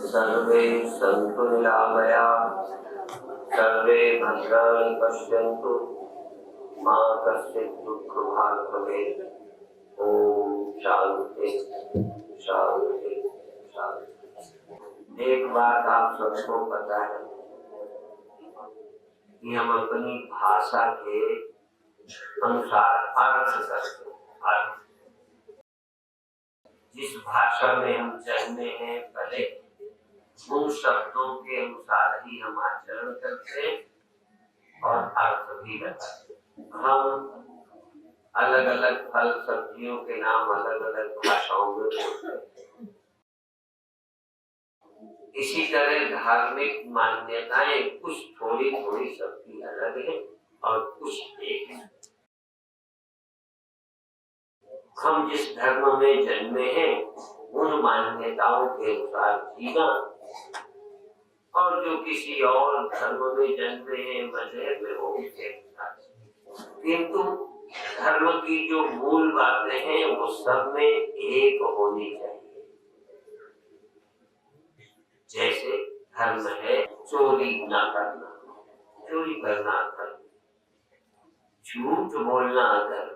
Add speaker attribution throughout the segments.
Speaker 1: सर्वे सन्तु निरामयाः सर्वे भद्राणि पश्यन्तु मा कश्चित् दुःखभाग् भवेत्। ओम शांति शांति शांति। एक बात आप सबको पता है कि हम अपनी भाषा के अनुसार अर्थ करते हैं। जिस भाषा में हम जन्मे हैं पले उन शब्दों के अनुसार ही हम आचरण करते हैं और अर्थ भी लगाते हैं। हम अलग अलग फल सब्जियों के नाम अलग अलग भाषाओं में बोलते हैं। इसी तरह धार्मिक मान्यताएं कुछ थोड़ी थोड़ी सबकी अलग है और कुछ एक है। हम जिस धर्म में जन्मे हैं उन मान्यताओं के अनुसार जीना और जो किसी और धर्म में जन्मे हैं मजहब में वो उसके अनुसार। किंतु धर्म की जो मूल बातें हैं वो सब में एक होनी चाहिए। जैसे धर्म है चोरी न करना, चोरी करना धर्म, झूठ बोलना धर्म।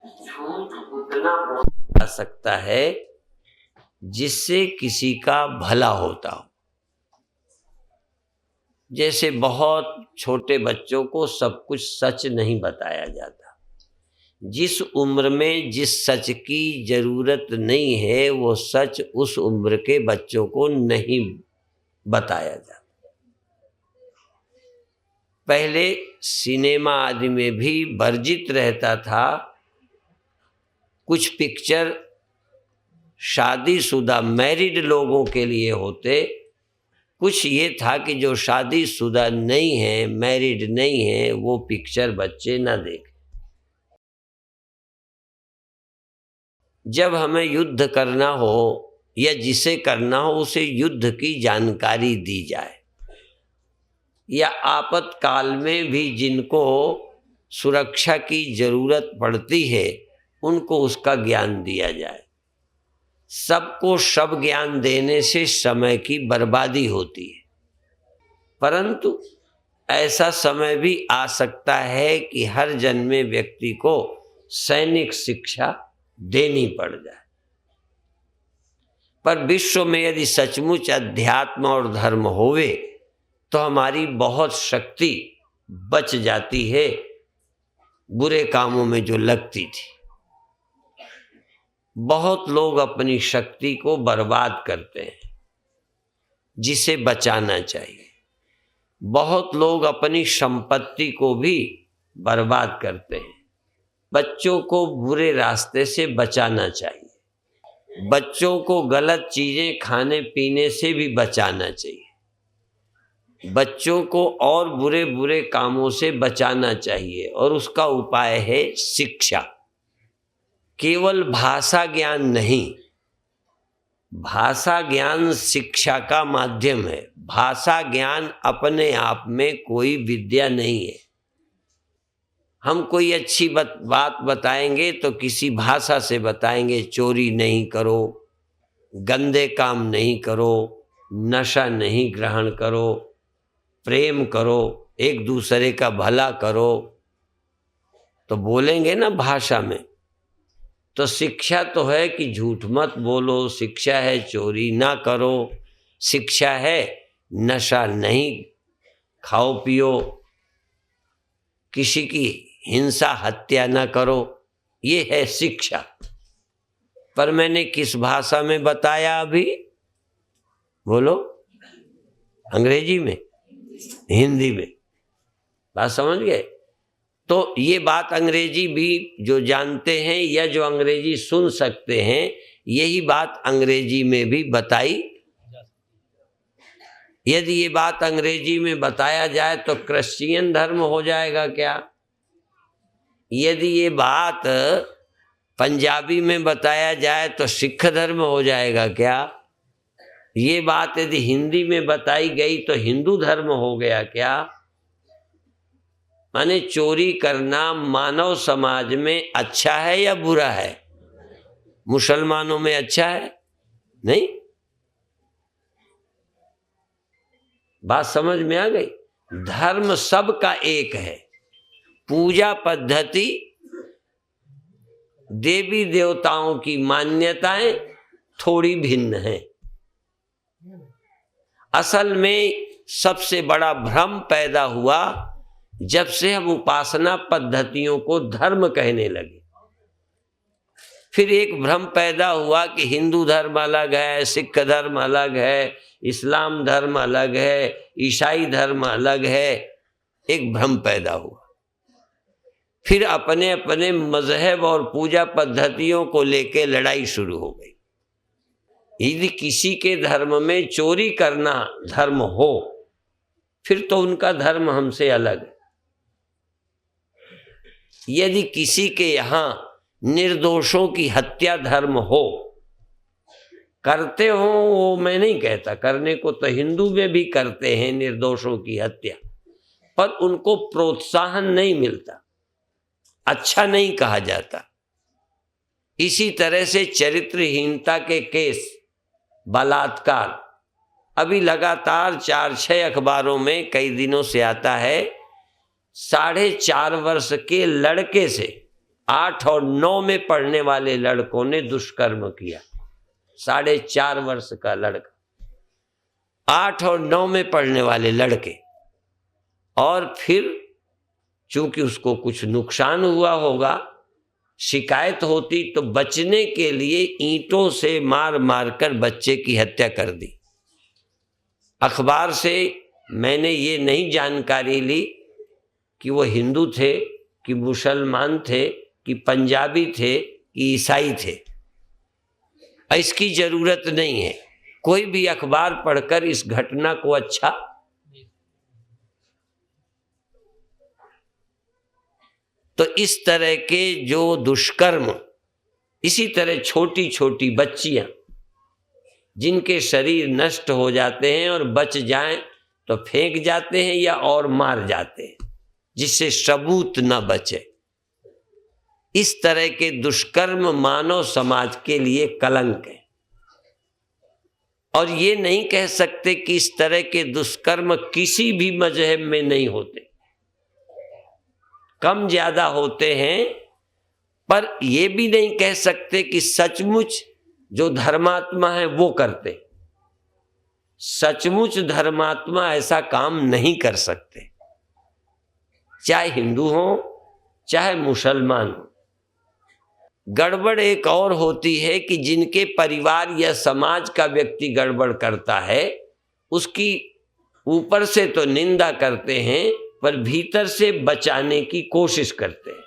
Speaker 1: झूठ उतना बोला जा सकता है जिससे किसी का भला होता हो। जैसे बहुत छोटे बच्चों को सब कुछ सच नहीं बताया जाता। जिस उम्र में जिस सच की जरूरत नहीं है वो सच उस उम्र के बच्चों को नहीं बताया जाता। पहले सिनेमा आदि में भी वर्जित रहता था। कुछ पिक्चर शादीशुदा मैरिड लोगों के लिए होते, कुछ ये था कि जो शादीशुदा नहीं है, मैरिड नहीं है, वो पिक्चर बच्चे न देखें। जब हमें युद्ध करना हो या जिसे करना हो उसे युद्ध की जानकारी दी जाए, या आपातकाल में भी जिनको सुरक्षा की जरूरत पड़ती है उनको उसका ज्ञान दिया जाए। सबको सब ज्ञान देने से समय की बर्बादी होती है, परंतु ऐसा समय भी आ सकता है कि हर जन्मे व्यक्ति को सैनिक शिक्षा देनी पड़ जाए। पर विश्व में यदि सचमुच अध्यात्म और धर्म होवे तो हमारी बहुत शक्ति बच जाती है बुरे कामों में जो लगती थी। बहुत लोग अपनी शक्ति को बर्बाद करते हैं जिसे बचाना चाहिए। बहुत लोग अपनी संपत्ति को भी बर्बाद करते हैं। बच्चों को बुरे रास्ते से बचाना चाहिए। बच्चों को गलत चीजें खाने पीने से भी बचाना चाहिए। बच्चों को और बुरे बुरे कामों से बचाना चाहिए और उसका उपाय है शिक्षा। केवल भाषा ज्ञान नहीं, भाषा ज्ञान शिक्षा का माध्यम है। भाषा ज्ञान अपने आप में कोई विद्या नहीं है। हम कोई अच्छी बात बताएंगे तो किसी भाषा से बताएंगे। चोरी नहीं करो, गंदे काम नहीं करो, नशा नहीं ग्रहण करो, प्रेम करो, एक दूसरे का भला करो, तो बोलेंगे ना भाषा में। तो शिक्षा तो है कि झूठ मत बोलो, शिक्षा है चोरी ना करो, शिक्षा है नशा नहीं खाओ पियो, किसी की हिंसा हत्या ना करो, ये है शिक्षा। पर मैंने किस भाषा में बताया अभी? बोलो। अंग्रेजी में, हिंदी में। बात समझ गए? तो ये बात अंग्रेजी भी जो जानते हैं या जो अंग्रेजी सुन सकते हैं, यही बात अंग्रेजी में भी बताई। यदि ये बात अंग्रेजी में बताया जाए तो क्रिश्चियन धर्म हो जाएगा क्या? यदि ये बात पंजाबी में बताया जाए तो सिख धर्म हो जाएगा क्या? ये बात यदि हिंदी में बताई गई तो हिंदू धर्म हो गया क्या? माने चोरी करना मानव समाज में अच्छा है या बुरा है? मुसलमानों में अच्छा है? नहीं। बात समझ में आ गई? धर्म सबका एक है, पूजा पद्धति, देवी देवताओं की मान्यताएं थोड़ी भिन्न हैं। असल में सबसे बड़ा भ्रम पैदा हुआ जब से हम उपासना पद्धतियों को धर्म कहने लगे। फिर एक भ्रम पैदा हुआ कि हिंदू धर्म अलग है, सिख धर्म अलग है, इस्लाम धर्म अलग है, ईसाई धर्म अलग है। एक भ्रम पैदा हुआ। फिर अपने अपने मजहब और पूजा पद्धतियों को लेकर लड़ाई शुरू हो गई। यदि किसी के धर्म में चोरी करना धर्म हो, फिर तो उनका धर्म हमसे अलग है। यदि किसी के यहाँ निर्दोषों की हत्या धर्म हो, करते हो वो मैं नहीं कहता, करने को तो हिंदू में भी करते हैं निर्दोषों की हत्या, पर उनको प्रोत्साहन नहीं मिलता, अच्छा नहीं कहा जाता। इसी तरह से चरित्रहीनता के केस, बलात्कार, अभी लगातार 4-6 अखबारों में कई दिनों से आता है। 4.5 वर्ष के लड़के से 8 और 9 में पढ़ने वाले लड़कों ने दुष्कर्म किया। 4.5 वर्ष का लड़का, 8 और 9 में पढ़ने वाले लड़के। और फिर चूंकि उसको कुछ नुकसान हुआ होगा, शिकायत होती तो बचने के लिए ईंटों से मार मार कर बच्चे की हत्या कर दी। अखबार से मैंने ये नहीं जानकारी ली कि वो हिंदू थे कि मुसलमान थे कि पंजाबी थे कि ईसाई थे। इसकी जरूरत नहीं है। कोई भी अखबार पढ़कर इस घटना को अच्छा तो इस तरह के जो दुष्कर्म, इसी तरह छोटी छोटी बच्चियां जिनके शरीर नष्ट हो जाते हैं और बच जाएं तो फेंक जाते हैं या और मार जाते हैं जिससे सबूत न बचे। इस तरह के दुष्कर्म मानव समाज के लिए कलंक है। और ये नहीं कह सकते कि इस तरह के दुष्कर्म किसी भी मजहब में नहीं होते, कम ज्यादा होते हैं। पर ये भी नहीं कह सकते कि सचमुच जो धर्मात्मा है वो करते। सचमुच धर्मात्मा ऐसा काम नहीं कर सकते, चाहे हिंदू हो चाहे मुसलमान हो। गड़बड़ एक और होती है कि जिनके परिवार या समाज का व्यक्ति गड़बड़ करता है, उसकी ऊपर से तो निंदा करते हैं पर भीतर से बचाने की कोशिश करते हैं।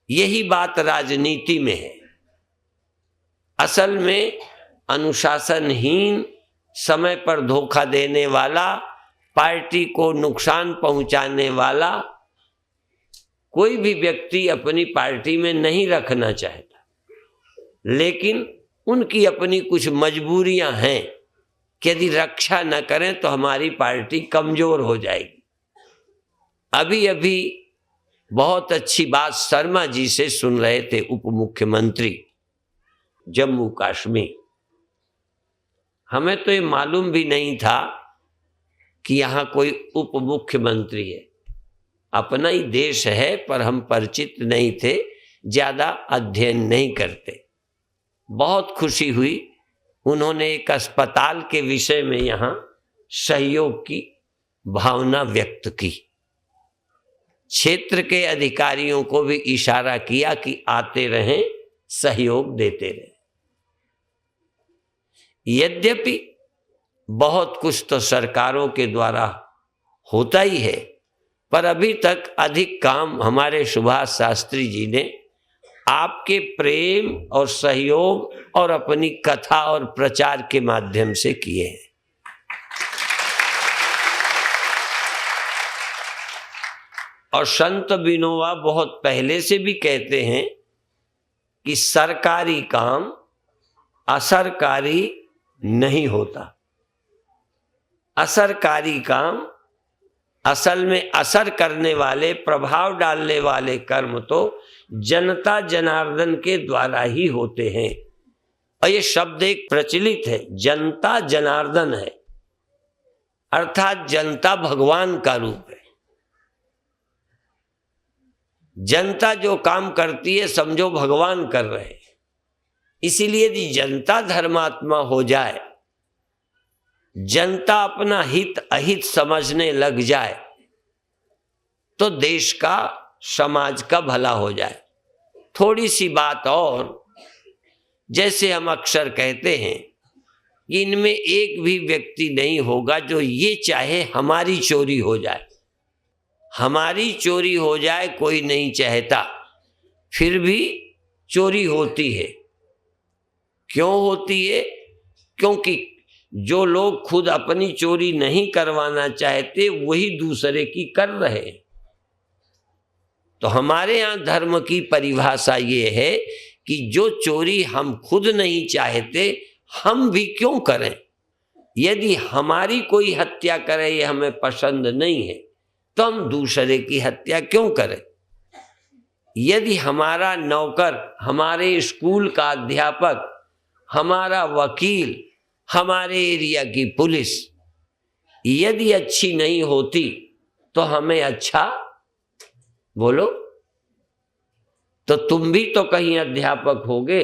Speaker 1: यही बात राजनीति में है। असल में अनुशासनहीन, समय पर धोखा देने वाला, पार्टी को नुकसान पहुंचाने वाला कोई भी व्यक्ति अपनी पार्टी में नहीं रखना चाहता, लेकिन उनकी अपनी कुछ मजबूरियां हैं कि यदि रक्षा न करें तो हमारी पार्टी कमजोर हो जाएगी। अभी अभी बहुत अच्छी बात शर्मा जी से सुन रहे थे, उप मुख्यमंत्री जम्मू कश्मीर। हमें तो ये मालूम भी नहीं था कि यहाँ कोई उप मुख्यमंत्री है। अपना ही देश है पर हम परिचित नहीं थे, ज्यादा अध्ययन नहीं करते। बहुत खुशी हुई, उन्होंने एक अस्पताल के विषय में यहाँ सहयोग की भावना व्यक्त की। क्षेत्र के अधिकारियों को भी इशारा किया कि आते रहें, सहयोग देते रहें। यद्यपि बहुत कुछ तो सरकारों के द्वारा होता ही है, पर अभी तक अधिक काम हमारे सुभाष शास्त्री जी ने आपके प्रेम और सहयोग और अपनी कथा और प्रचार के माध्यम से किए हैं। और संत विनोबा बहुत पहले से भी कहते हैं कि सरकारी काम असरकारी नहीं होता, असरकारी काम असल में असर करने वाले, प्रभाव डालने वाले कर्म तो जनता जनार्दन के द्वारा ही होते हैं। और ये शब्द एक प्रचलित है, जनता जनार्दन है, अर्थात जनता भगवान का रूप है। जनता जो काम करती है समझो भगवान कर रहे हैं। इसीलिए यदि जनता धर्मात्मा हो जाए, जनता अपना हित अहित समझने लग जाए, तो देश का, समाज का भला हो जाए। थोड़ी सी बात और, जैसे हम अक्सर कहते हैं कि इनमें एक भी व्यक्ति नहीं होगा जो ये चाहे हमारी चोरी हो जाए। हमारी चोरी हो जाए कोई नहीं चाहता, फिर भी चोरी होती है। क्यों होती है? क्योंकि जो लोग खुद अपनी चोरी नहीं करवाना चाहते वही दूसरे की कर रहे हैं। तो हमारे यहाँ धर्म की परिभाषा ये है कि जो चोरी हम खुद नहीं चाहते हम भी क्यों करें। यदि हमारी कोई हत्या करे ये हमें पसंद नहीं है तो हम दूसरे की हत्या क्यों करें। यदि हमारा नौकर, हमारे स्कूल का अध्यापक, हमारा वकील, हमारे एरिया की पुलिस यदि अच्छी नहीं होती तो हमें अच्छा बोलो। तो तुम भी तो कहीं अध्यापक होगे,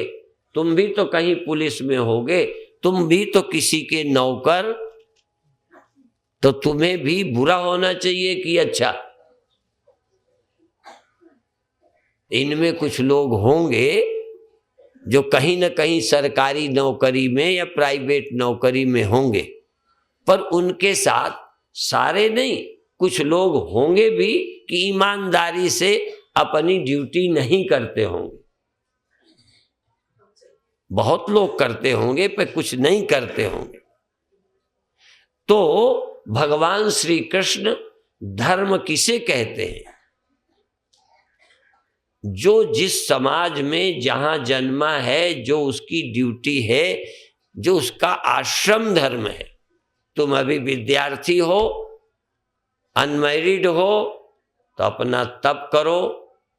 Speaker 1: तुम भी तो कहीं पुलिस में होगे, तुम भी तो किसी के नौकर, तो तुम्हें भी बुरा होना चाहिए कि अच्छा। इनमें कुछ लोग होंगे जो कहीं न कहीं सरकारी नौकरी में या प्राइवेट नौकरी में होंगे, पर उनके साथ सारे नहीं, कुछ लोग होंगे भी कि ईमानदारी से अपनी ड्यूटी नहीं करते होंगे। बहुत लोग करते होंगे पर कुछ नहीं करते होंगे। तो भगवान श्री कृष्ण धर्म किसे कहते हैं? जो जिस समाज में जहां जन्मा है, जो उसकी ड्यूटी है, जो उसका आश्रम धर्म है। तुम अभी विद्यार्थी हो, अनमैरिड हो, तो अपना तप करो,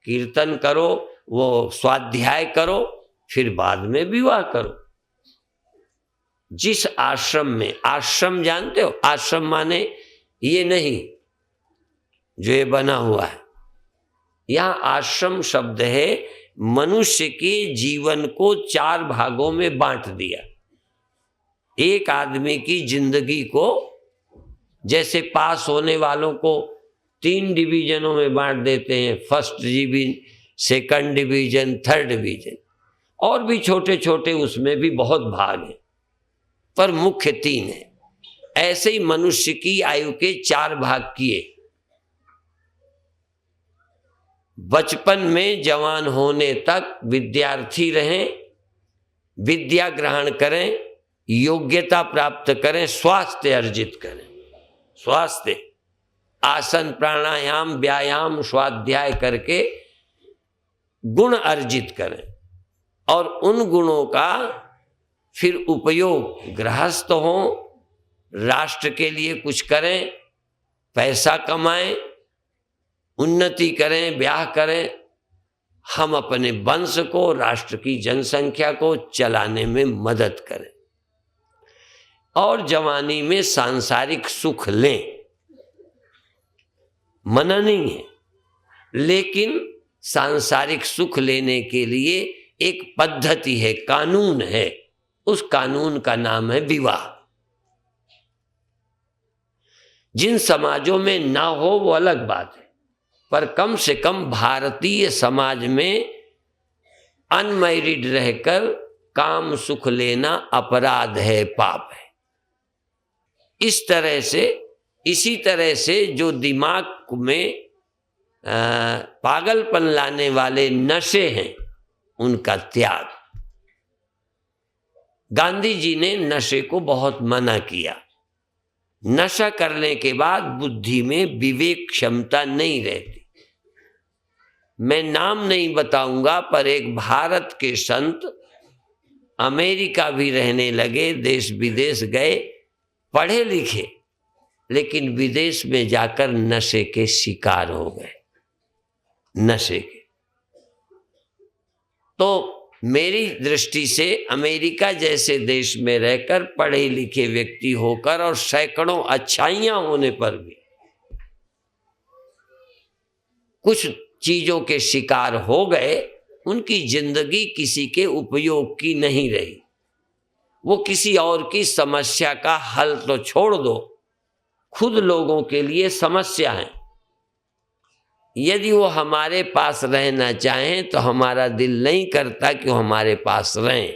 Speaker 1: कीर्तन करो, वो स्वाध्याय करो, फिर बाद में विवाह करो। जिस आश्रम में, आश्रम जानते हो, आश्रम माने ये नहीं जो ये बना हुआ है। यहां आश्रम शब्द है मनुष्य के जीवन को 4 भागों में बांट दिया। एक आदमी की जिंदगी को जैसे पास होने वालों को 3 डिवीजनों में बांट देते हैं, first division, second division, third division, और भी छोटे छोटे उसमें भी बहुत भाग हैं, पर मुख्य 3 है। ऐसे ही मनुष्य की आयु के 4 भाग किए। बचपन में जवान होने तक विद्यार्थी रहें, विद्या ग्रहण करें, योग्यता प्राप्त करें, स्वास्थ्य अर्जित करें। स्वास्थ्य, आसन, प्राणायाम, व्यायाम, स्वाध्याय करके गुण अर्जित करें, और उन गुणों का फिर उपयोग गृहस्थ हों, राष्ट्र के लिए कुछ करें, पैसा कमाएं, उन्नति करें, ब्याह करें। हम अपने वंश को, राष्ट्र की जनसंख्या को चलाने में मदद करें, और जवानी में सांसारिक सुख लें। मना नहीं है, लेकिन सांसारिक सुख लेने के लिए एक पद्धति है, कानून है। उस कानून का नाम है विवाह। जिन समाजों में ना हो वो अलग बात है, पर कम से कम भारतीय समाज में अनमैरिड रहकर काम सुख लेना अपराध है, पाप है। इसी तरह से जो दिमाग में पागलपन लाने वाले नशे हैं, उनका त्याग। गांधी जी ने नशे को बहुत मना किया। नशा करने के बाद बुद्धि में विवेक क्षमता नहीं रहती। मैं नाम नहीं बताऊंगा, पर एक भारत के संत अमेरिका भी रहने लगे, देश विदेश गए, पढ़े लिखे, लेकिन विदेश में जाकर नशे के शिकार हो गए, नशे के। तो मेरी दृष्टि से अमेरिका जैसे देश में रहकर पढ़े लिखे व्यक्ति होकर और सैकड़ों अच्छाइयां होने पर भी कुछ चीजों के शिकार हो गए, उनकी जिंदगी किसी के उपयोग की नहीं रही। वो किसी और की समस्या का हल तो छोड़ दो, खुद लोगों के लिए समस्या है। यदि वो हमारे पास रहना चाहें तो हमारा दिल नहीं करता कि वो हमारे पास रहें,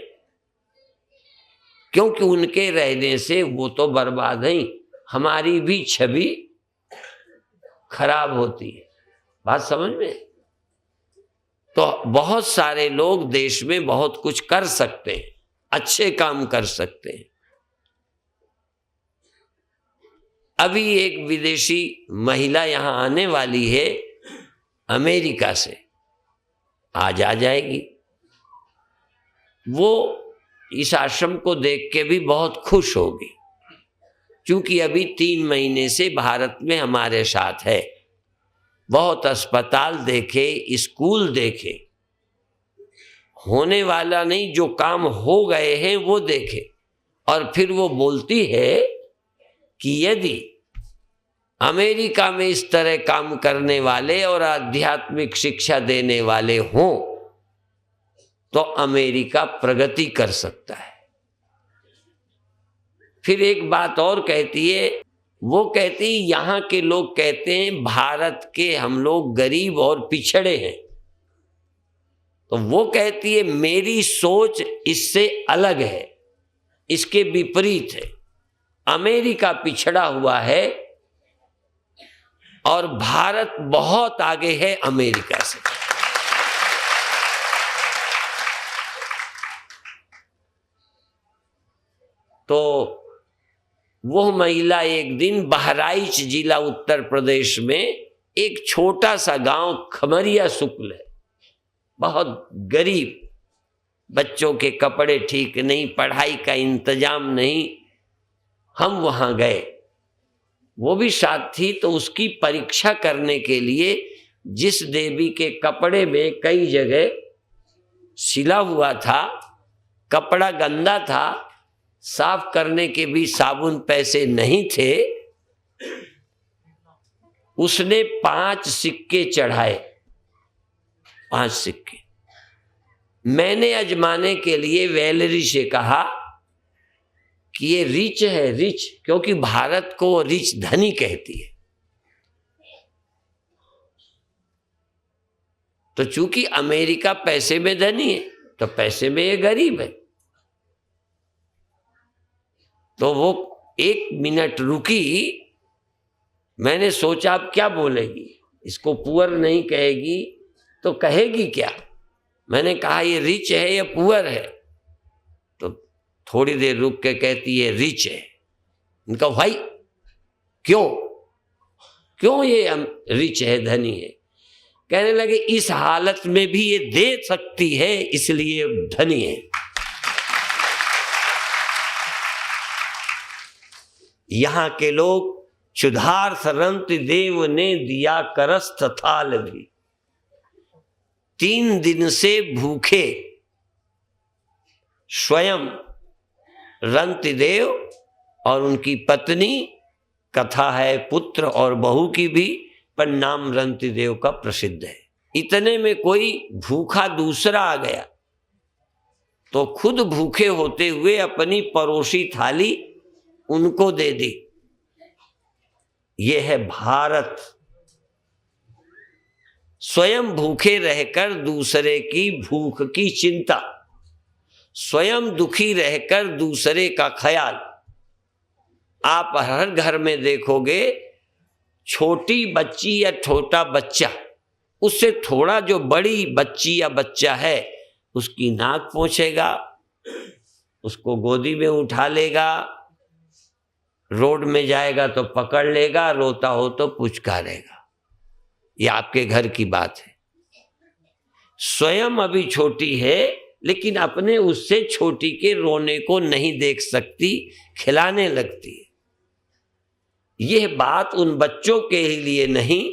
Speaker 1: क्योंकि उनके रहने से वो तो बर्बाद हैं, हमारी भी छवि खराब होती है। बात समझ में? तो बहुत सारे लोग देश में बहुत कुछ कर सकते हैं, अच्छे काम कर सकते हैं। अभी एक विदेशी महिला यहां आने वाली है अमेरिका से, आज आ जाएगी। वो इस आश्रम को देख के भी बहुत खुश होगी, क्योंकि अभी 3 महीने से भारत में हमारे साथ है। बहुत अस्पताल देखे, स्कूल देखे, होने वाला नहीं, जो काम हो गए हैं वो देखे। और फिर वो बोलती है कि यदि अमेरिका में इस तरह काम करने वाले और आध्यात्मिक शिक्षा देने वाले हों तो अमेरिका प्रगति कर सकता है। फिर एक बात और कहती है, वो कहती है यहाँ के लोग कहते हैं भारत के हम लोग गरीब और पिछड़े हैं। तो वो कहती है मेरी सोच इससे अलग है, इसके विपरीत है। अमेरिका पिछड़ा हुआ है और भारत बहुत आगे है अमेरिका से। तो वो महिला एक दिन बहराइच जिला उत्तर प्रदेश में एक छोटा सा गांव खमरिया शुक्ल है, बहुत गरीब, बच्चों के कपड़े ठीक नहीं, पढ़ाई का इंतजाम नहीं। हम वहां गए, वो भी साथ थी। तो उसकी परीक्षा करने के लिए जिस देवी के कपड़े में कई जगह सिला हुआ था, कपड़ा गंदा था, साफ करने के भी साबुन पैसे नहीं थे, उसने 5 सिक्के चढ़ाए, 5 सिक्के। मैंने अजमाने के लिए वैलेरी से कहा कि ये रिच है, रिच, क्योंकि भारत को रिच धनी कहती है। तो चूंकि अमेरिका पैसे में धनी है तो पैसे में ये गरीब है। तो वो 1 मिनट रुकी, मैंने सोचा अब क्या बोलेगी, इसको पुअर नहीं कहेगी तो कहेगी क्या। मैंने कहा ये रिच है या पुअर है, तो थोड़ी देर रुक के कहती है रिच है। उनका भाई क्यों क्यों ये रिच है, धनी है। कहने लगे इस हालत में भी ये दे सकती है इसलिए धनी है। यहाँ के लोग क्षुधार्थ रंत देव ने दिया करस्थ थाल भी, 3 दिन से भूखे स्वयं रंत देव और उनकी पत्नी, कथा है पुत्र और बहू की भी, पर नाम रंत देव का प्रसिद्ध है। इतने में कोई भूखा दूसरा आ गया तो खुद भूखे होते हुए अपनी परोसी थाली उनको दे दी। यह है भारत, स्वयं भूखे रहकर दूसरे की भूख की चिंता, स्वयं दुखी रहकर दूसरे का ख्याल। आप हर घर में देखोगे छोटी बच्ची या छोटा बच्चा, उससे थोड़ा जो बड़ी बच्ची या बच्चा है उसकी नाक पोंछेगा, उसको गोदी में उठा लेगा, रोड में जाएगा तो पकड़ लेगा, रोता हो तो पुचकारेगा। ये आपके घर की बात है। स्वयं अभी छोटी है लेकिन अपने उससे छोटी के रोने को नहीं देख सकती, खिलाने लगती है। यह बात उन बच्चों के ही लिए नहीं,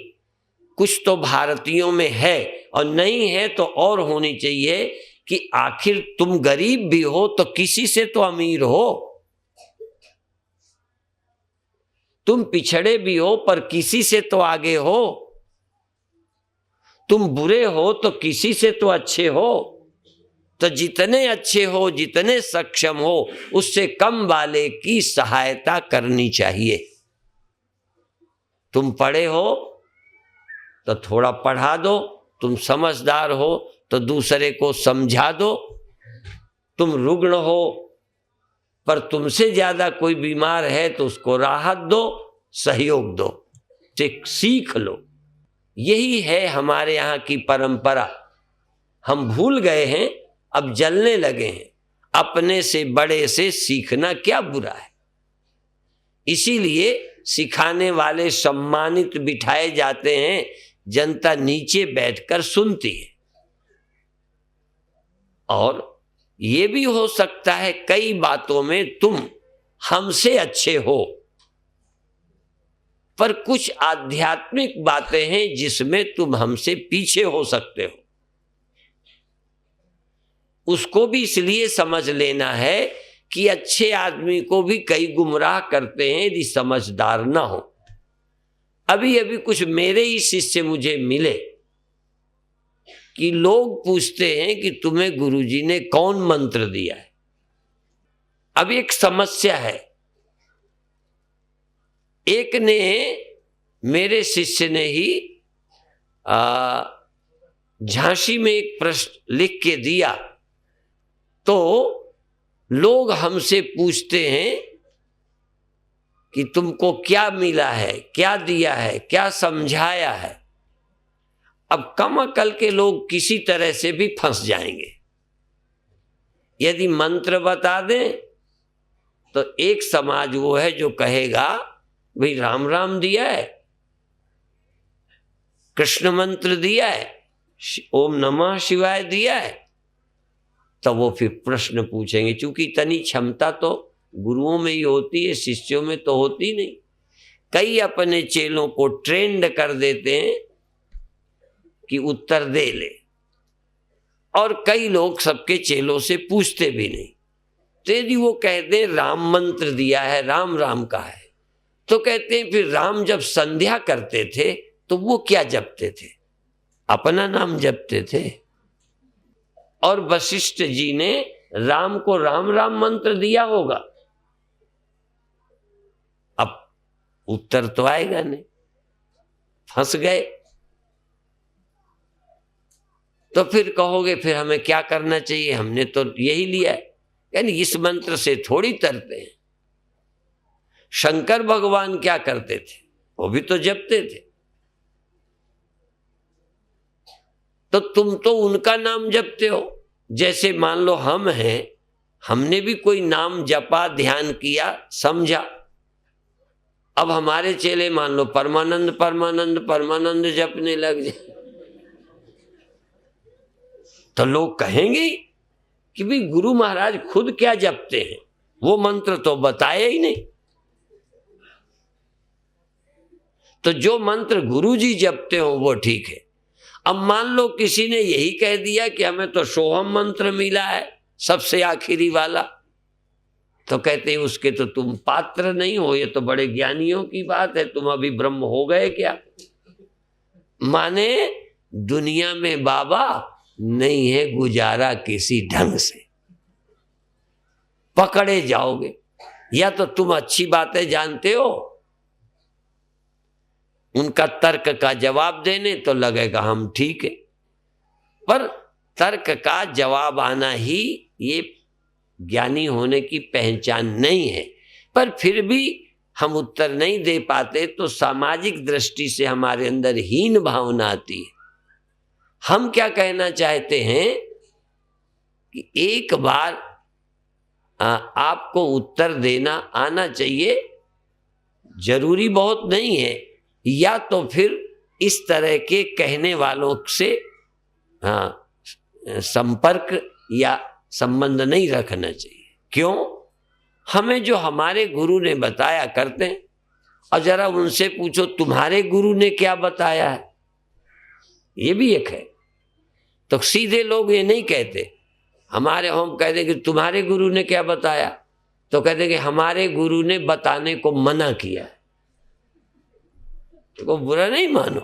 Speaker 1: कुछ तो भारतीयों में है और नहीं है तो और होनी चाहिए कि आखिर तुम गरीब भी हो तो किसी से तो अमीर हो, तुम पिछड़े भी हो पर किसी से तो आगे हो, तुम बुरे हो तो किसी से तो अच्छे हो। तो जितने अच्छे हो, जितने सक्षम हो, उससे कम वाले की सहायता करनी चाहिए। तुम पढ़े हो तो थोड़ा पढ़ा दो, तुम समझदार हो तो दूसरे को समझा दो, तुम रुग्ण हो पर तुमसे ज्यादा कोई बीमार है तो उसको राहत दो, सहयोग दो, सीख लो। यही है हमारे यहाँ की परंपरा। हम भूल गए हैं, अब जलने लगे हैं। अपने से बड़े से सीखना क्या बुरा है। इसीलिए सिखाने वाले सम्मानित बिठाए जाते हैं, जनता नीचे बैठकर सुनती है। और ये भी हो सकता है कई बातों में तुम हमसे अच्छे हो, पर कुछ आध्यात्मिक बातें हैं जिसमें तुम हमसे पीछे हो सकते हो। उसको भी इसलिए समझ लेना है कि अच्छे आदमी को भी कई गुमराह करते हैं यदि समझदार ना हो। अभी अभी कुछ मेरे ही शिष्य मुझे मिले कि लोग पूछते हैं कि तुम्हें गुरुजी ने कौन मंत्र दिया है। अब एक समस्या है, एक ने मेरे शिष्य ने ही झांसी में एक प्रश्न लिख के दिया, तो लोग हमसे पूछते हैं कि तुमको क्या मिला है, क्या दिया है, क्या समझाया है। अब कम अकल के लोग किसी तरह से भी फंस जाएंगे। यदि मंत्र बता दें तो एक समाज वो है जो कहेगा भाई राम राम दिया है, कृष्ण मंत्र दिया है, ओम नमः शिवाय दिया है। तो वो फिर प्रश्न पूछेंगे, क्योंकि इतनी क्षमता तो गुरुओं में ही होती है, शिष्यों में तो होती नहीं। कई अपने चेलों को ट्रेंड कर देते हैं कि उत्तर दे ले, और कई लोग सबके चेलों से पूछते भी नहीं। तो यदि वो कहते राम मंत्र दिया है, राम राम का है, तो कहते हैं फिर राम जब संध्या करते थे तो वो क्या जपते थे? अपना नाम जपते थे। और वशिष्ठ जी ने राम को राम राम मंत्र दिया होगा। अब उत्तर तो आएगा नहीं, फंस गए। तो फिर कहोगे फिर हमें क्या करना चाहिए, हमने तो यही लिया है। यानी इस मंत्र से थोड़ी तरते हैं। शंकर भगवान क्या करते थे? वो भी तो जपते थे। तो तुम तो उनका नाम जपते हो। जैसे मान लो हम हैं, हमने भी कोई नाम जपा, ध्यान किया, समझा। अब हमारे चेले मान लो परमानंद परमानंद परमानंद जपने लग जाए, तो लोग कहेंगे कि भाई गुरु महाराज खुद क्या जपते हैं, वो मंत्र तो बताया ही नहीं। तो जो मंत्र गुरु जी जपते हो वो ठीक है। अब मान लो किसी ने यही कह दिया कि हमें तो सोहम मंत्र मिला है, सबसे आखिरी वाला, तो कहते हैं उसके तो तुम पात्र नहीं हो, ये तो बड़े ज्ञानियों की बात है, तुम अभी ब्रह्म हो गए क्या? माने दुनिया में बाबा नहीं है गुजारा किसी ढंग से, पकड़े जाओगे। या तो तुम अच्छी बातें जानते हो, उनका तर्क का जवाब देने तो लगेगा हम ठीक है, पर तर्क का जवाब आना ही ये ज्ञानी होने की पहचान नहीं है। पर फिर भी हम उत्तर नहीं दे पाते तो सामाजिक दृष्टि से हमारे अंदर हीन भावना आती है। हम क्या कहना चाहते हैं कि एक बार आपको उत्तर देना आना चाहिए, जरूरी बहुत नहीं है। या तो फिर इस तरह के कहने वालों से संपर्क या संबंध नहीं रखना चाहिए। क्यों? हमें जो हमारे गुरु ने बताया करते हैं, और जरा उनसे पूछो तुम्हारे गुरु ने क्या बताया है, ये भी एक है। तो सीधे लोग ये नहीं कहते, हमारे हम कहते कि तुम्हारे गुरु ने क्या बताया, तो कहते कि हमारे गुरु ने बताने को मना किया है। तो बुरा नहीं मानो,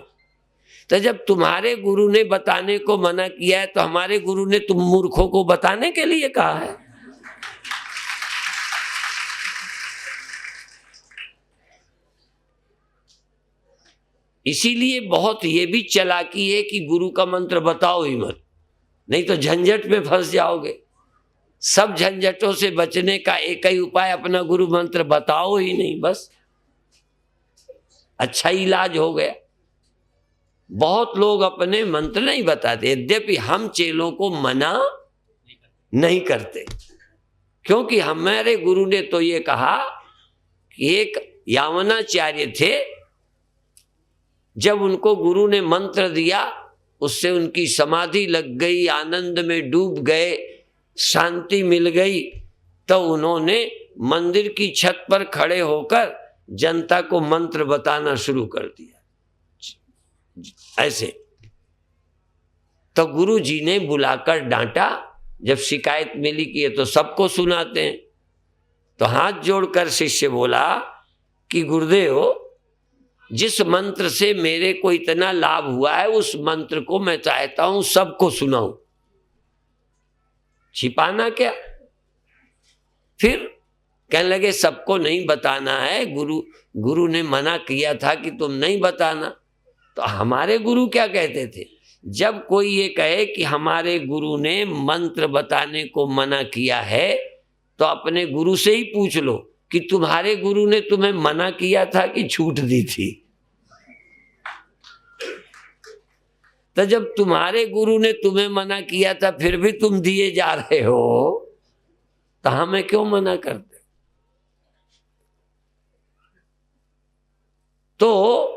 Speaker 1: तो जब तुम्हारे गुरु ने बताने को मना किया है तो हमारे गुरु ने तुम मूर्खों को बताने के लिए कहा है। इसीलिए बहुत ये भी चालाकी है कि गुरु का मंत्र बताओ ही मत, नहीं तो झंझट में फंस जाओगे। सब झंझटों से बचने का एक ही उपाय अपना गुरु मंत्र बताओ ही नहीं, बस अच्छा इलाज हो गया। बहुत लोग अपने मंत्र नहीं बताते, यद्यपि हम चेलों को मना नहीं करते, क्योंकि हमारे गुरु ने तो ये कहा कि एक यावनाचार्य थे, जब उनको गुरु ने मंत्र दिया उससे उनकी समाधि लग गई, आनंद में डूब गए, शांति मिल गई, तो उन्होंने मंदिर की छत पर खड़े होकर जनता को मंत्र बताना शुरू कर दिया ऐसे। तो गुरु जी ने बुलाकर डांटा, जब शिकायत मिली कि ये तो सबको सुनाते हैं, तो हाथ जोड़कर शिष्य बोला कि गुरुदेव, जिस मंत्र से मेरे को इतना लाभ हुआ है उस मंत्र को मैं चाहता हूं सबको सुनाऊं, छिपाना क्या। फिर कहने लगे सबको नहीं बताना है, गुरु ने मना किया था कि तुम नहीं बताना। तो हमारे गुरु क्या कहते थे, जब कोई ये कहे कि हमारे गुरु ने मंत्र बताने को मना किया है तो अपने गुरु से ही पूछ लो कि तुम्हारे गुरु ने तुम्हें मना किया था कि छूट दी थी। तो जब तुम्हारे गुरु ने तुम्हें मना किया था फिर भी तुम दिए जा रहे हो तो हमें क्यों मना करते। तो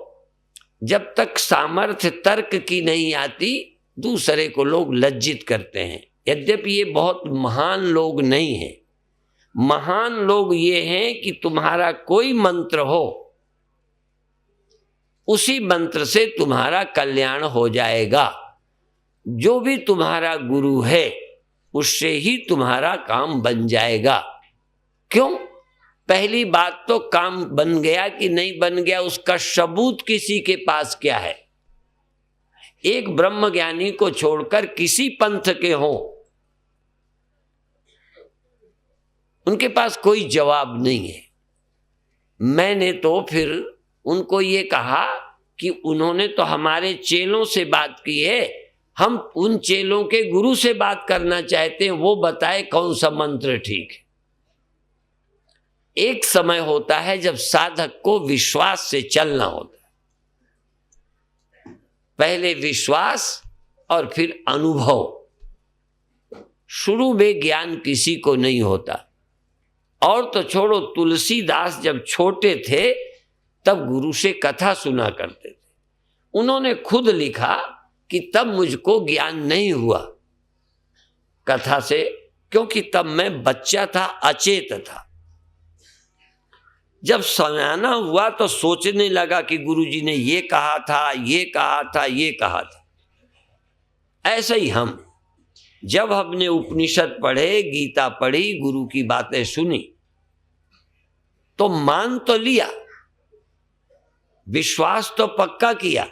Speaker 1: जब तक सामर्थ्य तर्क की नहीं आती दूसरे को लोग लज्जित करते हैं। यद्यपि ये बहुत महान लोग नहीं हैं, महान लोग ये हैं कि तुम्हारा कोई मंत्र हो उसी मंत्र से तुम्हारा कल्याण हो जाएगा। जो भी तुम्हारा गुरु है उससे ही तुम्हारा काम बन जाएगा। क्यों? पहली बात तो काम बन गया कि नहीं बन गया उसका सबूत किसी के पास क्या है। एक ब्रह्मज्ञानी को छोड़कर किसी पंथ के हो उनके पास कोई जवाब नहीं है। मैंने तो फिर उनको ये कहा कि उन्होंने तो हमारे चेलों से बात की है, हम उन चेलों के गुरु से बात करना चाहते हैं, वो बताए कौन सा मंत्र ठीक है। एक समय होता है जब साधक को विश्वास से चलना होता है, पहले विश्वास और फिर अनुभव। शुरू में ज्ञान किसी को नहीं होता, और तो छोड़ो तुलसीदास जब छोटे थे तब गुरु से कथा सुना करते थे। उन्होंने खुद लिखा कि तब मुझको ज्ञान नहीं हुआ कथा से, क्योंकि तब मैं बच्चा था, अचेत था। जब सयाना हुआ तो सोचने लगा कि गुरुजी ने ये कहा था, ये कहा था, ये कहा था। ऐसे ही हम जब हमने उपनिषद पढ़े, गीता पढ़ी, गुरु की बातें सुनी तो मान तो लिया, विश्वास तो पक्का किया,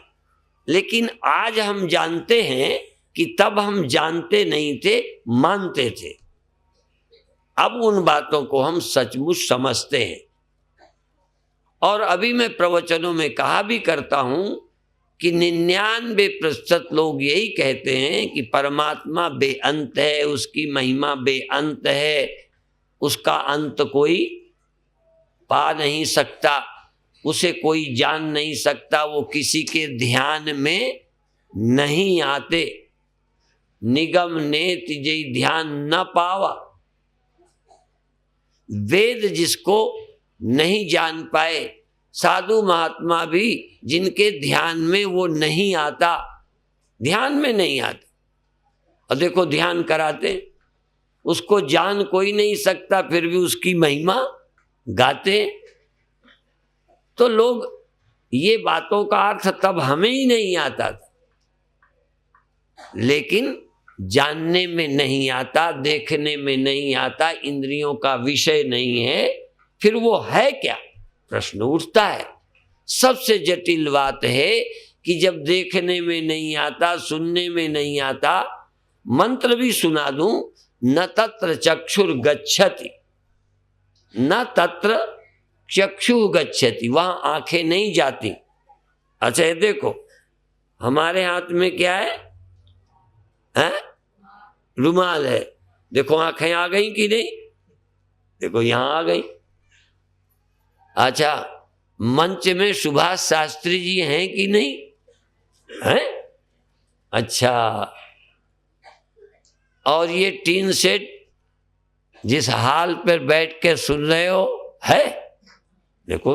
Speaker 1: लेकिन आज हम जानते हैं कि तब हम जानते नहीं थे, मानते थे। अब उन बातों को हम सचमुच समझते हैं। और अभी मैं प्रवचनों में कहा भी करता हूं कि 99% लोग यही कहते हैं कि परमात्मा बेअंत है, उसकी महिमा बेअंत है, उसका अंत कोई पा नहीं सकता, उसे कोई जान नहीं सकता, वो किसी के ध्यान में नहीं आते। निगम नेति जय ध्यान न पावा। वेद जिसको नहीं जान पाए, साधु महात्मा भी जिनके ध्यान में वो नहीं आता, ध्यान में नहीं आता। और देखो ध्यान कराते, उसको जान कोई नहीं सकता, फिर भी उसकी महिमा गाते। तो लोग ये बातों का अर्थ तब हमें ही नहीं आता था, लेकिन जानने में नहीं आता, देखने में नहीं आता, इंद्रियों का विषय नहीं है, फिर वो है क्या, प्रश्न उठता है। सबसे जटिल बात है कि जब देखने में नहीं आता, सुनने में नहीं आता, मंत्र भी सुना दूं, न तत्र चक्षुर गच्छति, न तत्र चक्षु गच्छति, वहां आंखें नहीं जाती। अच्छा ये देखो, हमारे हाथ में क्या है? रुमाल है, देखो आंखें आ गई कि नहीं? देखो यहां आ गई। अच्छा, मंच में सुभाष शास्त्री जी हैं कि नहीं हैं? अच्छा, और ये टीन सेट जिस हाल पर बैठ के सुन रहे हो है, देखो।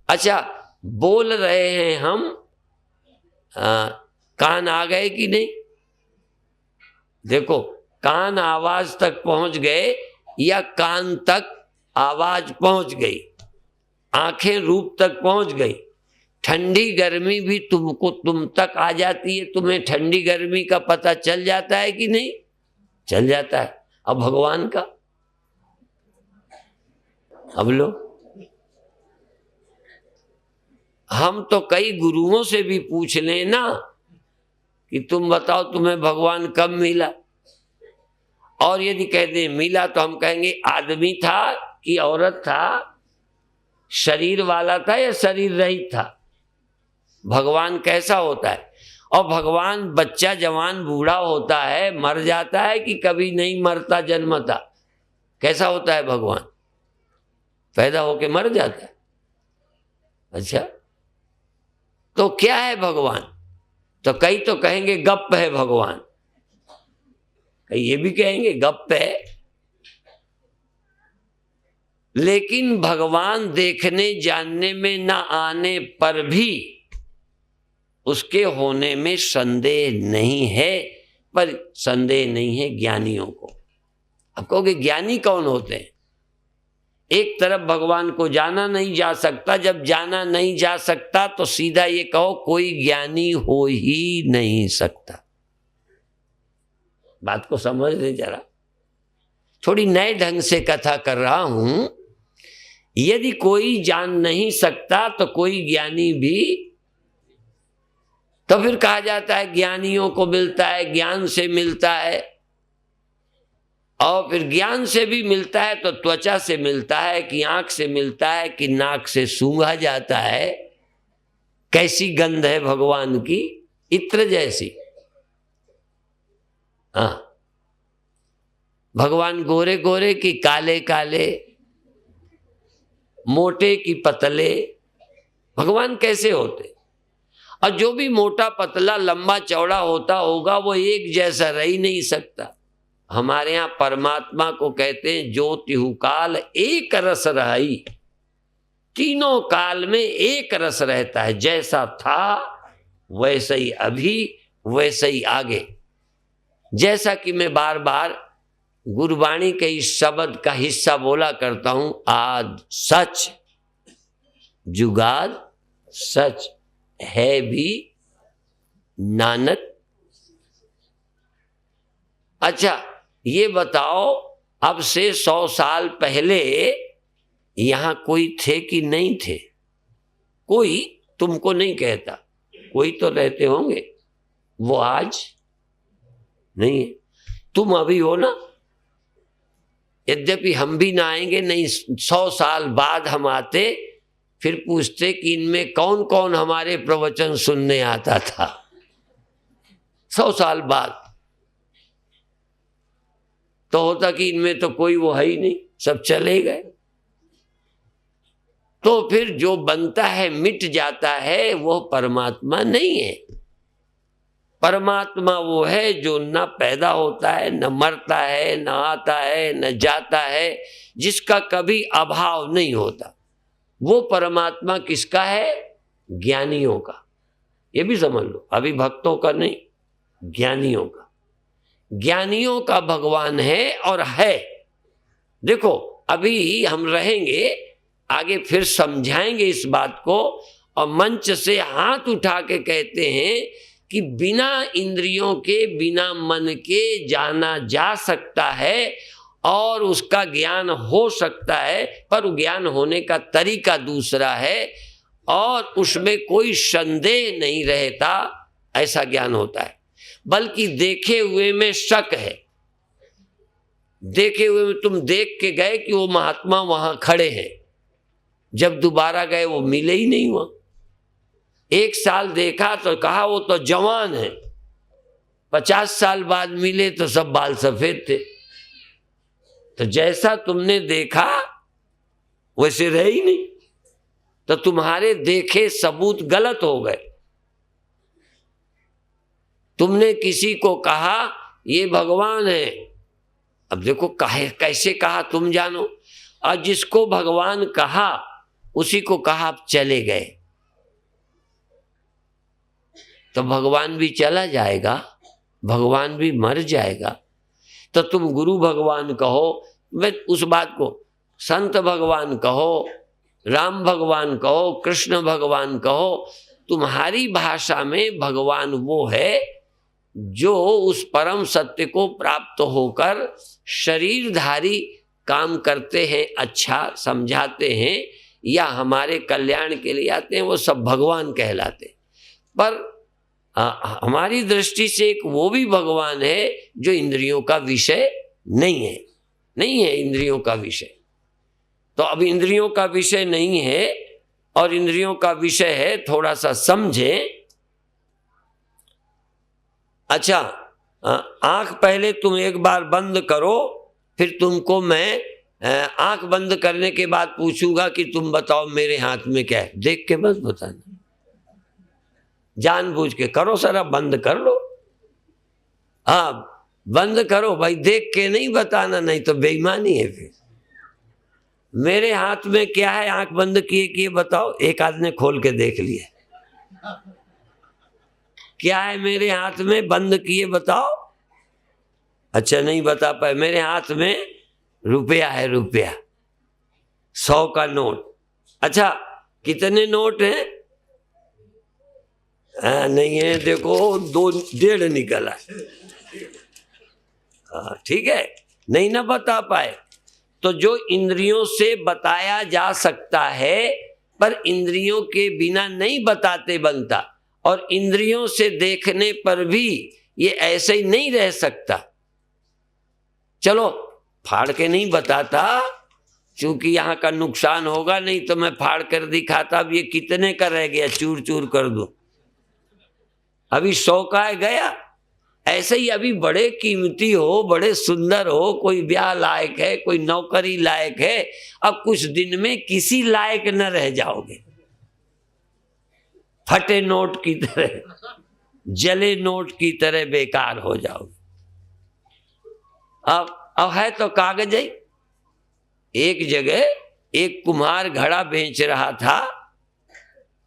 Speaker 1: अच्छा, बोल रहे हैं हम, कान आ गए कि नहीं? देखो, कान आवाज तक पहुंच गए या कान तक आवाज पहुंच गई, आंखें रूप तक पहुंच गई। ठंडी गर्मी भी तुम तक आ जाती है, तुम्हें ठंडी गर्मी का पता चल जाता है कि नहीं? चल जाता है। अब भगवान का, अब लो, हम तो कई गुरुओं से भी पूछ लें ना कि तुम बताओ तुम्हें भगवान कब मिला, और यदि कहते मिला तो हम कहेंगे आदमी था कि औरत था, शरीर वाला था या शरीर रहित था। भगवान कैसा होता है? और भगवान बच्चा जवान बूढ़ा होता है, मर जाता है कि कभी नहीं मरता, जन्मता? कैसा होता है भगवान? पैदा होके मर जाता है। अच्छा, तो क्या है भगवान? तो कई तो कहेंगे गप है भगवान, कई ये भी कहेंगे गप है। लेकिन भगवान देखने जानने में न आने पर भी उसके होने में संदेह नहीं है, पर संदेह नहीं है ज्ञानियों को। अब कहोगे ज्ञानी कौन होते हैं? एक तरफ भगवान को जाना नहीं जा सकता, जब जाना नहीं जा सकता तो सीधा ये कहो कोई ज्ञानी हो ही नहीं सकता। बात को समझ ले जरा, थोड़ी नए ढंग से कथा कर रहा हूं। यदि कोई जान नहीं सकता तो कोई ज्ञानी भी, तो फिर कहा जाता है ज्ञानियों को मिलता है, ज्ञान से मिलता है। और फिर ज्ञान से भी मिलता है तो त्वचा से मिलता है कि आंख से मिलता है कि नाक से सूंघा जाता है। कैसी गंध है भगवान की, इत्र जैसी। हाँ, भगवान गोरे गोरे कि काले काले, मोटे की पतले, भगवान कैसे होते? और जो भी मोटा पतला लंबा चौड़ा होता होगा वो एक जैसा रह ही नहीं सकता। हमारे यहाँ परमात्मा को कहते हैं ज्योतिहु काल एक रस रही, तीनों काल में एक रस रहता है। जैसा था वैसे ही अभी, वैसे ही आगे। जैसा कि मैं बार बार गुरबाणी के इस शब्द का हिस्सा बोला करता हूं, आद सच जुगाद सच है भी नानक। अच्छा ये बताओ, अब से 100 साल पहले यहां कोई थे कि नहीं थे? कोई तुमको नहीं कहता, कोई तो रहते होंगे, वो आज नहीं है। तुम अभी हो ना, यद्यपि हम भी ना आएंगे, नहीं 100 साल बाद हम आते, फिर पूछते कि इनमें कौन कौन हमारे प्रवचन सुनने आता था 100 साल बाद। तो होता कि इनमें तो कोई वो है ही नहीं, सब चले गए। तो फिर जो बनता है मिट जाता है, वो परमात्मा नहीं है। परमात्मा वो है जो न पैदा होता है, न मरता है, न आता है, न जाता है, जिसका कभी अभाव नहीं होता। वो परमात्मा किसका है? ज्ञानियों का। ये भी समझ लो, अभी भक्तों का नहीं, ज्ञानियों का। ज्ञानियों का भगवान है और है। देखो अभी हम रहेंगे आगे फिर समझाएंगे इस बात को। और मंच से हाथ उठा के कहते हैं कि बिना इंद्रियों के, बिना मन के जाना जा सकता है और उसका ज्ञान हो सकता है, पर ज्ञान होने का तरीका दूसरा है और उसमें कोई संदेह नहीं रहता, ऐसा ज्ञान होता है। बल्कि देखे हुए में शक है। देखे हुए में तुम देख के गए कि वो महात्मा वहां खड़े हैं, जब दोबारा गए वो मिले ही नहीं वहां। 1 साल देखा तो कहा वो तो जवान है, 50 साल बाद मिले तो सब बाल सफेद थे। तो जैसा तुमने देखा वैसे रहे ही नहीं, तो तुम्हारे देखे सबूत गलत हो गए। तुमने किसी को कहा ये भगवान है, अब देखो कैसे कहा तुम जानो, और जिसको भगवान कहा उसी को कहा आप चले गए, तो भगवान भी चला जाएगा, भगवान भी मर जाएगा। तो तुम गुरु भगवान कहो, मैं उस बात को संत भगवान कहो, राम भगवान कहो, कृष्ण भगवान कहो, तुम्हारी भाषा में भगवान वो है जो उस परम सत्य को प्राप्त होकर शरीरधारी काम करते हैं, अच्छा समझाते हैं या हमारे कल्याण के लिए आते हैं, वो सब भगवान कहलाते। पर हमारी दृष्टि से एक वो भी भगवान है जो इंद्रियों का विषय नहीं है, नहीं है इंद्रियों का विषय। तो अब इंद्रियों का विषय नहीं है और इंद्रियों का विषय है, थोड़ा सा समझें। अच्छा, आंख पहले तुम एक बार बंद करो, फिर तुमको मैं आंख बंद करने के बाद पूछूंगा कि तुम बताओ मेरे हाथ में क्या है। देख के बस बताना, जानबूझ के करो, सारा बंद कर लो। हाँ बंद करो भाई, देख के नहीं बताना, नहीं तो बेईमानी है फिर। मेरे हाथ में क्या है, आंख बंद किए बताओ। एक आदमी खोल के देख लिए, क्या है मेरे हाथ में, बंद किए बताओ। अच्छा नहीं बता पाए। मेरे हाथ में रुपया है, रुपया, 100 का नोट। अच्छा कितने नोट हैं? नहीं है, देखो 2 1.5 निकला। ठीक है, नहीं ना बता पाए। तो जो इंद्रियों से बताया जा सकता है, पर इंद्रियों के बिना नहीं बताते बनता, और इंद्रियों से देखने पर भी ये ऐसे ही नहीं रह सकता। चलो फाड़ के नहीं बताता, क्योंकि यहाँ का नुकसान होगा, नहीं तो मैं फाड़ कर दिखाता। अब ये कितने का रह गया, चूर चूर कर दो। अभी 100 का है गया। ऐसे ही अभी बड़े कीमती हो, बड़े सुंदर हो, कोई ब्याह लायक है, कोई नौकरी लायक है, अब कुछ दिन में किसी लायक न रह जाओगे। फटे नोट की तरह, जले नोट की तरह बेकार हो जाओगे। अब है तो कागज ही। एक जगह एक कुम्हार घड़ा बेच रहा था,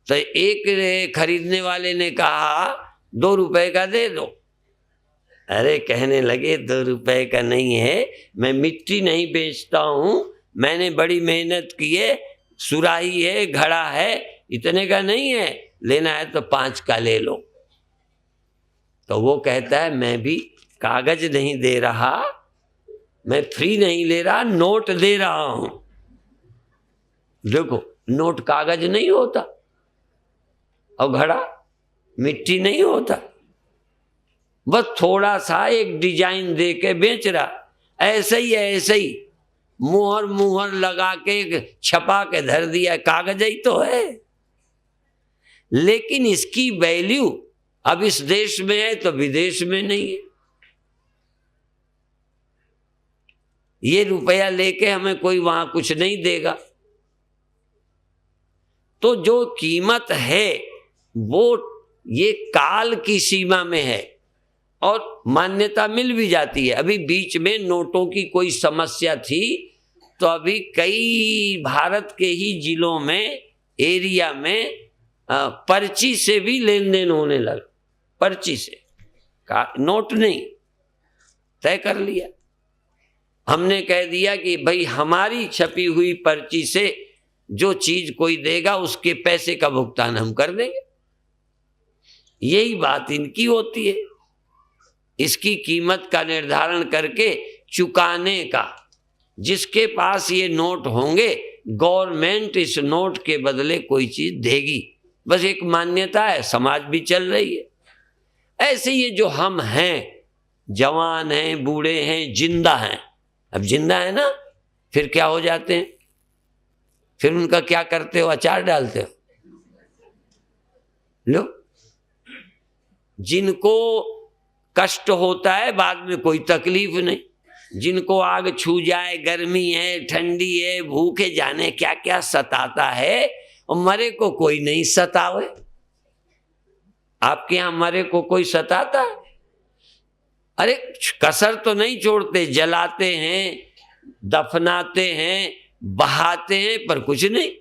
Speaker 1: तो एक खरीदने वाले ने कहा 2 रुपए का दे दो। अरे कहने लगे 2 रुपए का नहीं है, मैं मिट्टी नहीं बेचता हूं, मैंने बड़ी मेहनत की है, सुराही है, घड़ा है, इतने का नहीं है, लेना है तो 5 का ले लो। तो वो कहता है मैं भी कागज नहीं दे रहा, मैं फ्री नहीं ले रहा, नोट दे रहा हूं। देखो नोट कागज नहीं होता और घड़ा मिट्टी नहीं होता, बस थोड़ा सा एक डिजाइन दे के बेच रहा। ऐसे ही ऐसे ही मुहर लगा के छपा के धर दिया, कागज ही तो है। लेकिन इसकी वैल्यू अब इस देश में है तो विदेश में नहीं है। ये रुपया लेके हमें कोई वहां कुछ नहीं देगा। तो जो कीमत है वो ये काल की सीमा में है और मान्यता मिल भी जाती है। अभी बीच में नोटों की कोई समस्या थी, तो अभी कई भारत के ही जिलों में, एरिया में पर्ची से भी लेन देन होने लगा। पर्ची से, नोट नहीं, तय कर लिया। हमने कह दिया कि भाई हमारी छपी हुई पर्ची से जो चीज कोई देगा उसके पैसे का भुगतान हम कर देंगे। यही बात इनकी होती है, इसकी कीमत का निर्धारण करके चुकाने का। जिसके पास ये नोट होंगे गवर्नमेंट इस नोट के बदले कोई चीज देगी, बस एक मान्यता है, समाज भी चल रही है। ऐसे ये जो हम हैं, जवान हैं, बूढ़े हैं, जिंदा हैं, अब जिंदा है ना, फिर क्या हो जाते हैं, फिर उनका क्या करते हो, अचार डालते हो। लो, जिनको कष्ट होता है बाद में कोई तकलीफ नहीं, जिनको आग छू जाए, गर्मी है, ठंडी है, भूखे जाने क्या क्या सताता है, और मरे को कोई नहीं सतावे। आपके यहां मरे को कोई सताता है? अरे कसर तो नहीं छोड़ते, जलाते हैं, दफनाते हैं, बहाते हैं, पर कुछ नहीं।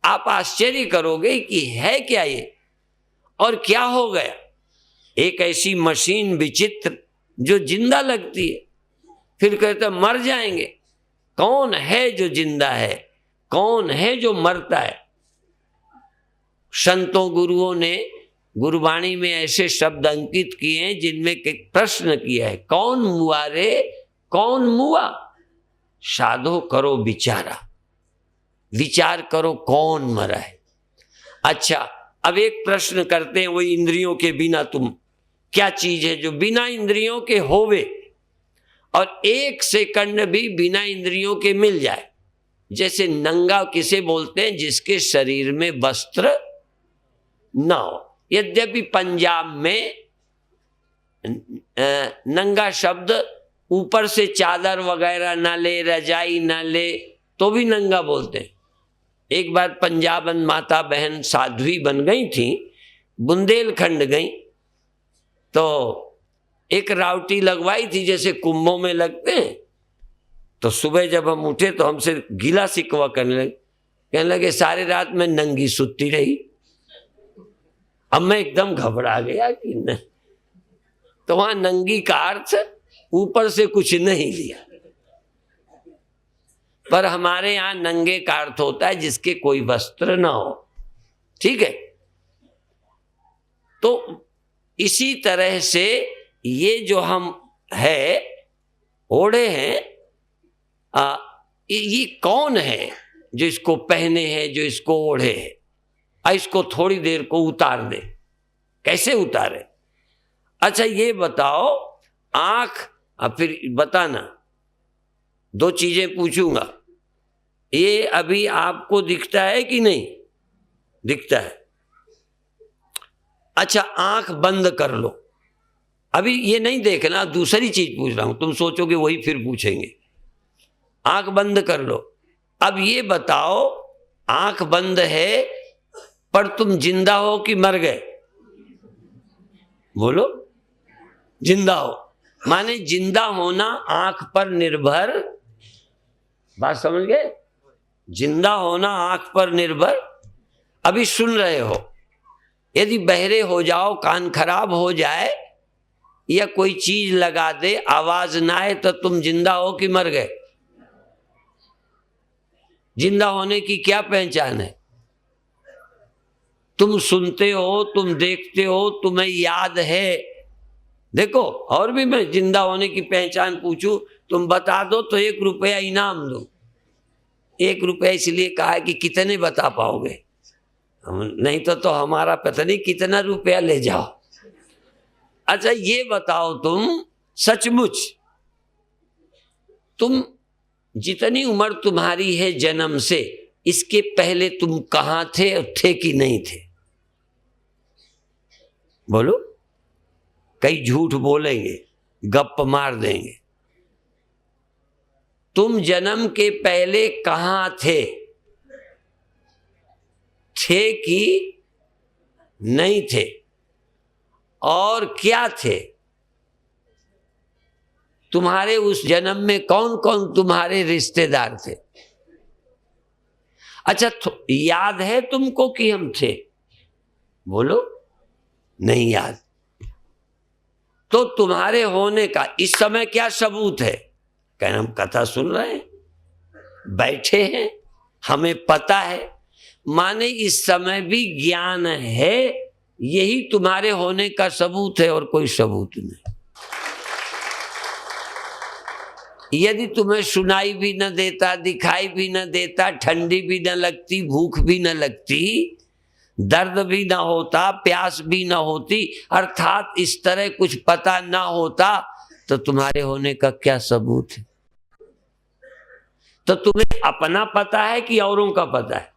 Speaker 1: आप आश्चर्य करोगे कि है क्या ये, और क्या हो गया। एक ऐसी मशीन विचित्र जो जिंदा लगती है, फिर कहते मर जाएंगे। कौन है जो जिंदा है, कौन है जो मरता है? संतों गुरुओं ने गुरुवाणी में ऐसे शब्द अंकित किए हैं जिनमें एक प्रश्न किया है, कौन मुआ रे, कौन मुआ? साधो करो विचारा, विचार करो कौन मरा है। अच्छा, अब एक प्रश्न करते हैं, वही इंद्रियों के बिना तुम क्या चीज है जो बिना इंद्रियों के होवे और एक सेकंड भी बिना इंद्रियों के मिल जाए? जैसे नंगा किसे बोलते हैं? जिसके शरीर में वस्त्र न हो। यद्यपि पंजाब में नंगा शब्द ऊपर से चादर वगैरह ना ले, रजाई ना ले, तो भी नंगा बोलते हैं। एक बार पंजाबन माता बहन साध्वी बन गई थी, बुंदेलखंड गई, तो एक रावटी लगवाई थी जैसे कुंभों में लगते हैं। तो सुबह जब हम उठे तो हमसे गिला शिकवा करने लगे, कहने लगे सारी रात में नंगी सुती रही। अब मैं एकदम घबरा गया कि नहीं, तो वहां नंगी का अर्थ ऊपर से कुछ नहीं लिया, पर हमारे यहां नंगे का अर्थ होता है जिसके कोई वस्त्र ना हो। ठीक है, तो इसी तरह से ये जो हम है ओढ़े हैं, ये कौन है जो इसको पहने हैं, जो इसको ओढ़े है? इसको थोड़ी देर को उतार दे। कैसे उतारे? अच्छा ये बताओ, आंख, अब फिर बताना, दो चीजें पूछूंगा, ये अभी आपको दिखता है कि नहीं दिखता है? अच्छा आंख बंद कर लो, अभी ये नहीं देखना, दूसरी चीज पूछ रहा हूं, तुम सोचोगे वही फिर पूछेंगे। आंख बंद कर लो। अब ये बताओ, आंख बंद है पर तुम जिंदा हो कि मर गए? बोलो, जिंदा हो। माने जिंदा होना आंख पर निर्भर, बात समझ गए? जिंदा होना आंख पर निर्भर। अभी सुन रहे हो, यदि बहरे हो जाओ, कान खराब हो जाए या कोई चीज लगा दे, आवाज ना आए, तो तुम जिंदा हो कि मर गए? जिंदा होने की क्या पहचान है? तुम सुनते हो, तुम देखते हो, तुम्हें याद है। देखो, और भी मैं जिंदा होने की पहचान पूछूं, तुम बता दो तो 1 रुपया इनाम दो। 1 रुपया इसलिए कहा है कि कितने बता पाओगे, नहीं तो हमारा पता नहीं कितना रुपया ले जाओ। अच्छा ये बताओ, तुम सचमुच, तुम जितनी उम्र तुम्हारी है जन्म से, इसके पहले तुम कहां थे कि नहीं थे? बोलो, कई झूठ बोलेंगे, गप मार देंगे। तुम जन्म के पहले कहां थे कि नहीं थे, और क्या थे? तुम्हारे उस जन्म में कौन कौन तुम्हारे रिश्तेदार थे? अच्छा याद है तुमको कि हम थे? बोलो, नहीं याद। तो तुम्हारे होने का इस समय क्या सबूत है? कहना हम कथा सुन रहे हैं, बैठे हैं, हमें पता है, माने इस समय भी ज्ञान है, यही तुम्हारे होने का सबूत है और कोई सबूत नहीं। यदि तुम्हें सुनाई भी न देता, दिखाई भी न देता, ठंडी भी न लगती, भूख भी न लगती, दर्द भी न होता, प्यास भी न होती, अर्थात इस तरह कुछ पता न होता, तो तुम्हारे होने का क्या सबूत है? तो तुम्हें अपना पता है कि औरों का पता है?